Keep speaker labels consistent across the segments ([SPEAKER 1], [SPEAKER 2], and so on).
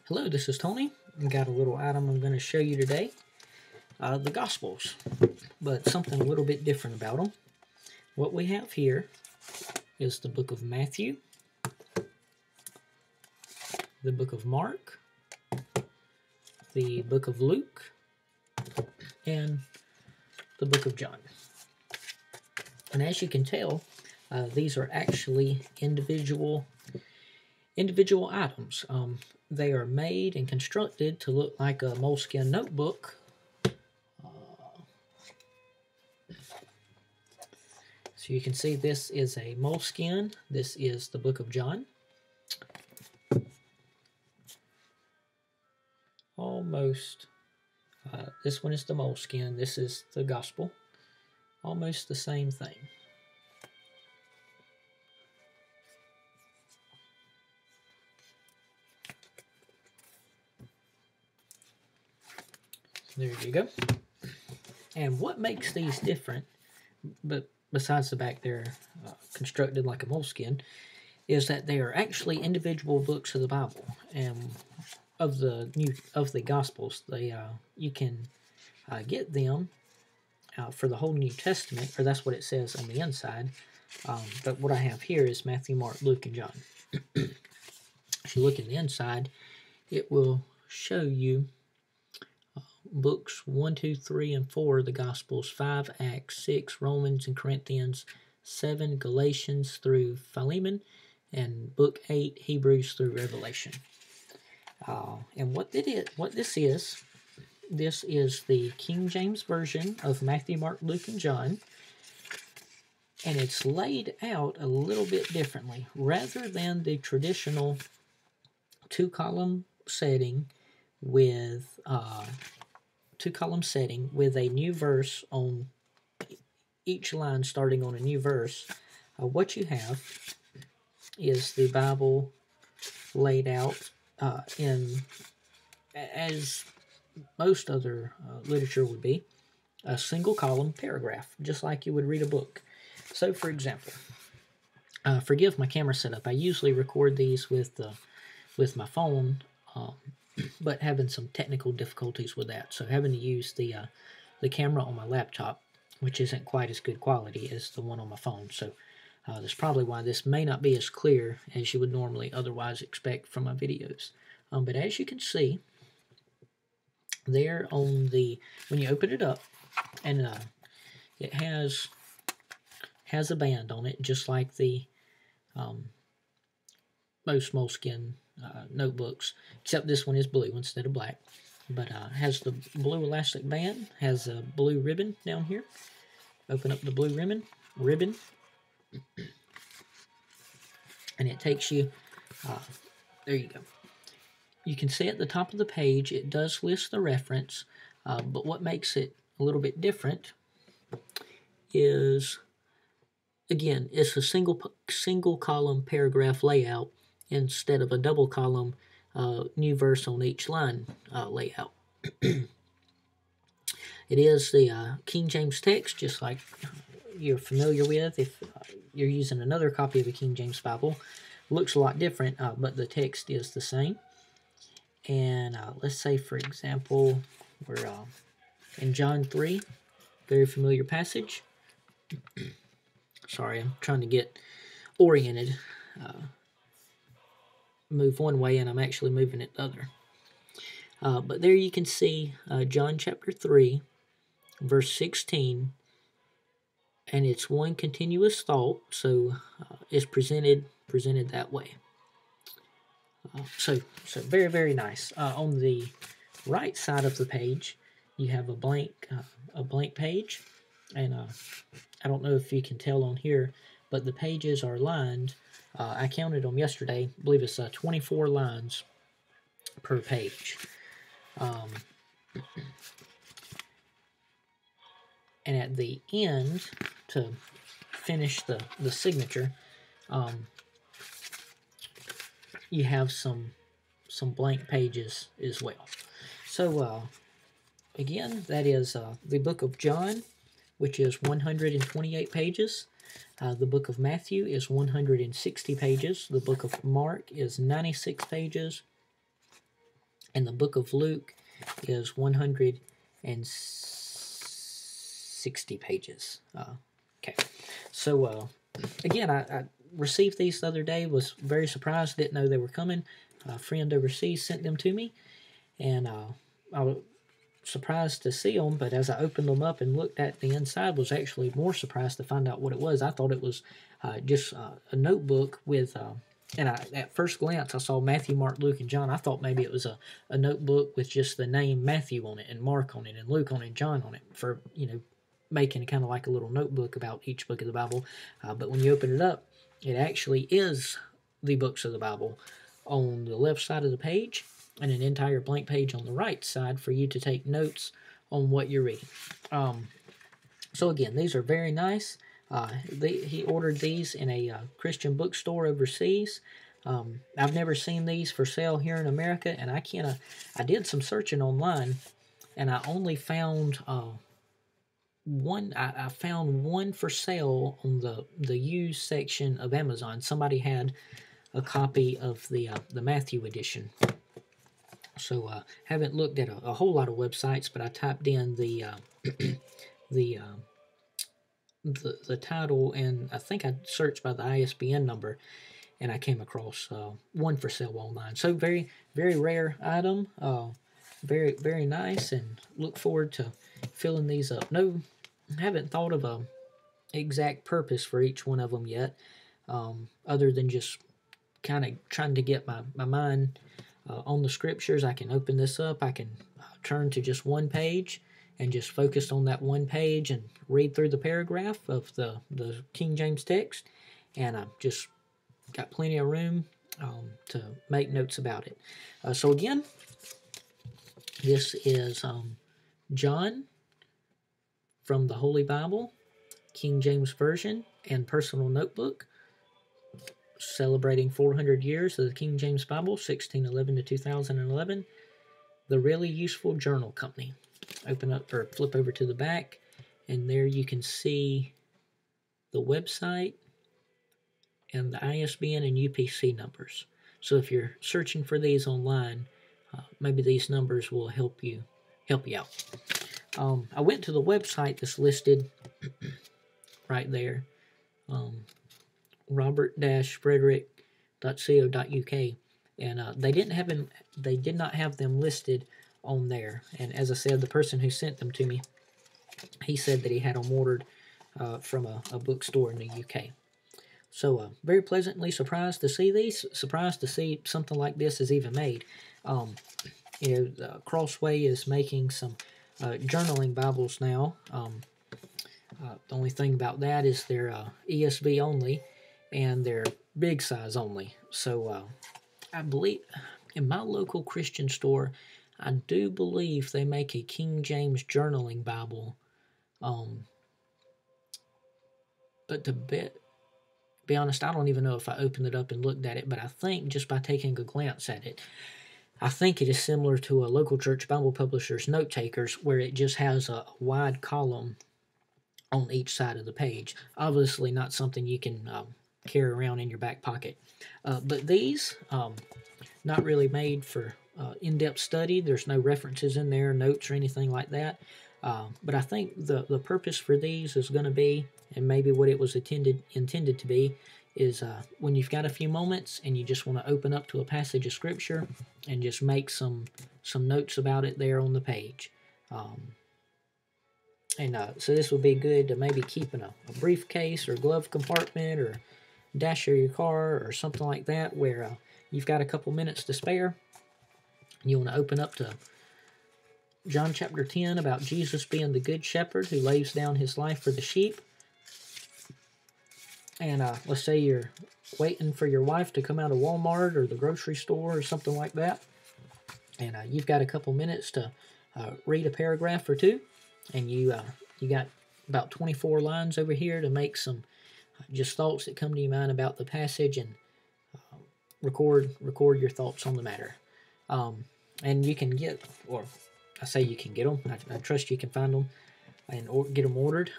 [SPEAKER 1] Hello, this is Tony. I've got a little item I'm going to show you today. The Gospels, but something a little bit different about them. What we have here is the book of Matthew, the book of Mark, the book of Luke, and the book of John. And as you can tell, these are actually individual items. They are made and constructed to look like a Moleskine notebook. So you can see this is a Moleskine. This is the book of John. Almost. This one is the Moleskine. This is the Gospel. Almost the same thing. There you go. And what makes these different, but besides the fact they're constructed like a Moleskine, is that they are actually individual books of the Bible and of the Gospels. You can get them for the whole New Testament, or that's what it says on the inside. But what I have here is Matthew, Mark, Luke, and John. If you look in the inside, it will show you books 1, 2, 3, and 4, the Gospels, 5, Acts, 6, Romans and Corinthians, 7, Galatians through Philemon, and book 8, Hebrews through Revelation. And what this is the King James Version of Matthew, Mark, Luke, and John, and it's laid out a little bit differently. Rather than the traditional two-column setting with a new verse on each line starting on a new verse, what you have is the Bible laid out in, as most other literature would be, a single column paragraph, just like you would read a book. So, for example, forgive my camera setup. I usually record these with my phone, but having some technical difficulties with that, so having to use the camera on my laptop, which isn't quite as good quality as the one on my phone. So that's probably why this may not be as clear as you would normally otherwise expect from my videos. But as you can see, there on when you open it up, and it has a band on it, just like the most Moleskine notebooks, except this one is blue instead of black. But has the blue elastic band, has a blue ribbon down here. Open up the blue ribbon, and it takes you, there you go. You can see at the top of the page, it does list the reference, but what makes it a little bit different is, again, it's a single column paragraph layout instead of a double column new verse on each line layout. It is the King James text, just like you're familiar with if you're using another copy of the King James Bible. Looks a lot different, but the text is the same. And let's say, for example, we're in John 3, very familiar passage. Sorry, I'm trying to get oriented. Move one way, and I'm actually moving it the other. But there you can see John chapter 3, verse 16, and it's one continuous thought, so it's presented that way. So very, very nice. On the right side of the page, you have a blank page, and I don't know if you can tell on here, but the pages are lined. I counted them yesterday. I believe it's 24 lines per page. And at the end, to finish the signature, you have some blank pages as well. So again, that is the book of John, which is 128 pages. The book of Matthew is 160 pages. The book of Mark is 96 pages. and the book of Luke is 160 pages. Okay, so again, I received these the other day, was very surprised, didn't know they were coming. A friend overseas sent them to me, and I was surprised to see them, but as I opened them up and looked at the inside, was actually more surprised to find out what it was. I thought it was just a notebook with, at first glance, I saw Matthew, Mark, Luke, and John. I thought maybe it was a notebook with just the name Matthew on it, and Mark on it, and Luke on it, and John on it, for, making kind of like a little notebook about each book of the Bible. But when you open it up, it actually is the books of the Bible on the left side of the page, and an entire blank page on the right side for you to take notes on what you're reading. So again, these are very nice. He ordered these in a Christian bookstore overseas. I've never seen these for sale here in America, and I did some searching online, and I only found one. I found one for sale on the used section of Amazon. Somebody had a copy of the Matthew edition. So haven't looked at a whole lot of websites, but I typed in the title, and I think I searched by the ISBN number, and I came across one for sale online. So very, very rare item. Very, very nice, and look forward to filling these up. No, haven't thought of a exact purpose for each one of them yet, other than just kind of trying to get my mind on the scriptures. I can open this up, I can turn to just one page and just focus on that one page and read through the paragraph of the King James text, and I've just got plenty of room to make notes about it. So again, this is John from the Holy Bible, King James Version, and personal notebook, celebrating 400 years of the King James Bible, 1611 to 2011. The Really Useful Journal Company. Open up or flip over to the back, and there you can see the website and the ISBN and UPC numbers. So if you're searching for these online, maybe these numbers will help you out. I went to the website that's listed right there, robert-frederick.co.uk, and they did not have them listed on there. And as I said, the person who sent them to me, he said that he had them ordered from a bookstore in the UK. So very pleasantly surprised to see these. Surprised to see something like this is even made. Crossway is making some journaling Bibles now. The only thing about that is they're ESV only, and they're big size only. So I believe in my local Christian store, I do believe they make a King James journaling Bible. But to be honest, I don't even know if I opened it up and looked at it, but I think just by taking a glance at it, I think it is similar to a local church Bible publisher's note takers, where it just has a wide column on each side of the page. Obviously not something you can carry around in your back pocket. But these, not really made for in-depth study. There's no references in there, notes or anything like that. But I think the purpose for these is going to be, and maybe what it was intended to be, is when you've got a few moments and you just want to open up to a passage of Scripture and just make some notes about it there on the page. So this would be good to maybe keep in a briefcase or glove compartment or dash of your car or something like that, where you've got a couple minutes to spare. You want to open up to John chapter 10 about Jesus being the good shepherd who lays down his life for the sheep. And let's say you're waiting for your wife to come out of Walmart or the grocery store or something like that, and you've got a couple minutes to read a paragraph or two, and you got about 24 lines over here to make some just thoughts that come to your mind about the passage, and record your thoughts on the matter. And you can get, or I say you can get them, I trust you can find them and get them ordered.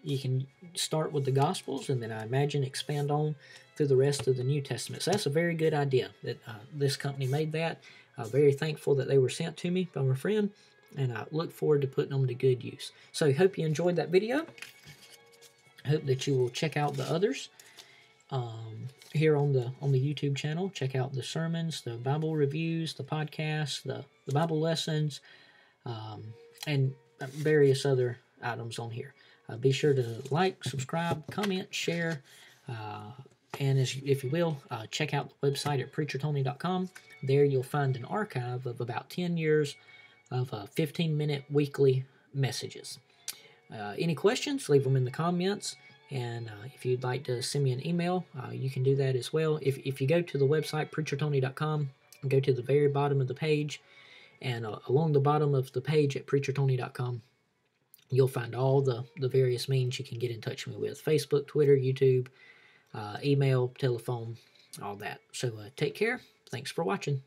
[SPEAKER 1] You can start with the Gospels, and then I imagine expand on through the rest of the New Testament. So that's a very good idea that this company made that. Very thankful that they were sent to me from a friend, and I look forward to putting them to good use. So hope you enjoyed that video. I hope that you will check out the others here on the YouTube channel. Check out the sermons, the Bible reviews, the podcasts, the Bible lessons, and various other items on here. Be sure to like, subscribe, comment, share, and if you will, check out the website at preachertony.com. There you'll find an archive of about 10 years of 15-minute weekly messages. Any questions, leave them in the comments. And if you'd like to send me an email, you can do that as well. If you go to the website, preachertony.com, go to the very bottom of the page, and along the bottom of the page at preachertony.com, you'll find all the various means you can get in touch with me with: Facebook, Twitter, YouTube, email, telephone, all that. So take care. Thanks for watching.